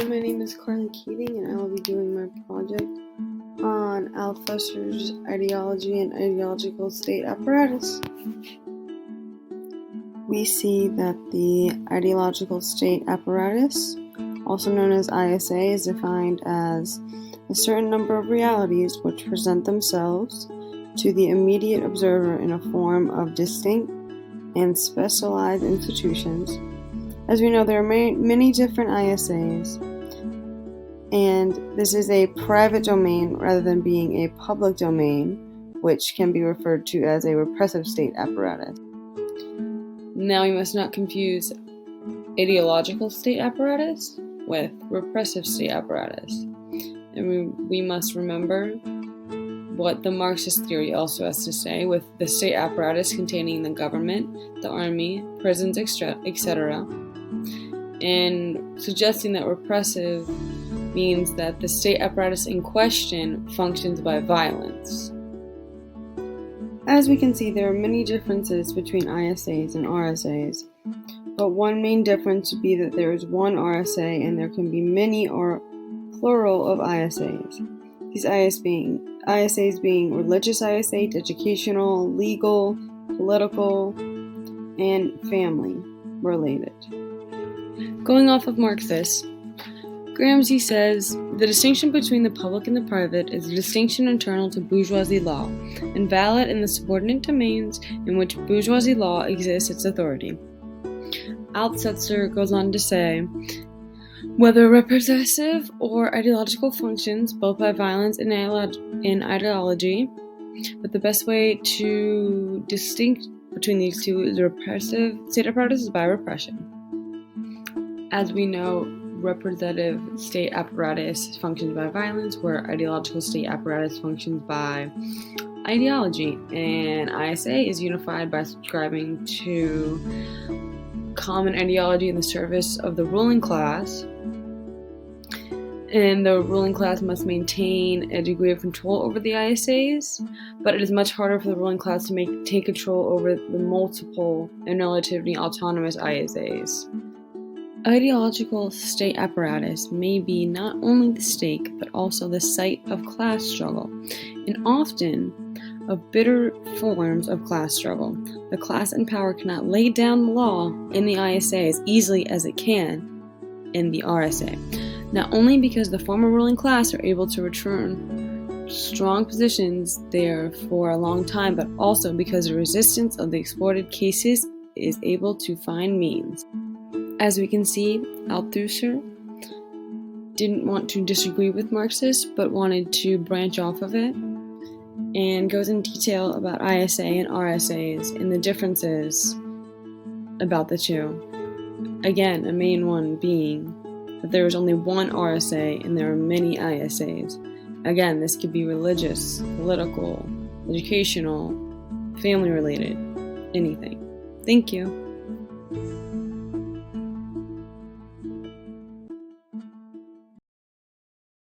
my name is Carly Keating, and I will be doing my project on Althusser's ideology and ideological state apparatus. We see that the ideological state apparatus, also known as ISA, is defined as a certain number of realities which present themselves to the immediate observer in a form of distinct and specialized institutions. As we know, there are many different ISAs, and this is a private domain rather than being a public domain, which can be referred to as a repressive state apparatus. Now, we must not confuse ideological state apparatus with repressive state apparatus. And we must remember what the Marxist theory also has to say, with the state apparatus containing the government, the army, prisons, etc., and suggesting that repressive means that the state apparatus in question functions by violence. As we can see, there are many differences between ISAs and RSAs, but one main difference would be that there is one RSA and there can be many or plural of ISAs. These ISAs being religious ISA, educational, legal, political, and family related. Going off of Marxist, Gramsci says, the distinction between the public and the private is a distinction internal to bourgeoisie law, and valid in the subordinate domains in which bourgeoisie law exerts its authority. Althusser goes on to say, whether repressive or ideological functions, both by violence and ideology, but the best way to distinguish between these two is repressive state apparatus is by repression. As we know, representative state apparatus functions by violence, where ideological state apparatus functions by ideology, and ISA is unified by subscribing to common ideology in the service of the ruling class, and the ruling class must maintain a degree of control over the ISAs, but it is much harder for the ruling class to take control over the multiple and relatively autonomous ISAs. Ideological state apparatus may be not only the stake, but also the site of class struggle, and often of bitter forms of class struggle. The class in power cannot lay down the law in the ISA as easily as it can in the RSA, not only because the former ruling class are able to return strong positions there for a long time, but also because the resistance of the exploited cases is able to find means. As we can see, Althusser didn't want to disagree with Marxists, but wanted to branch off of it, and goes in detail about ISA and RSAs and the differences about the two. Again, a main one being that there is only one RSA and there are many ISAs. Again, this could be religious, political, educational, family related, anything. Thank you.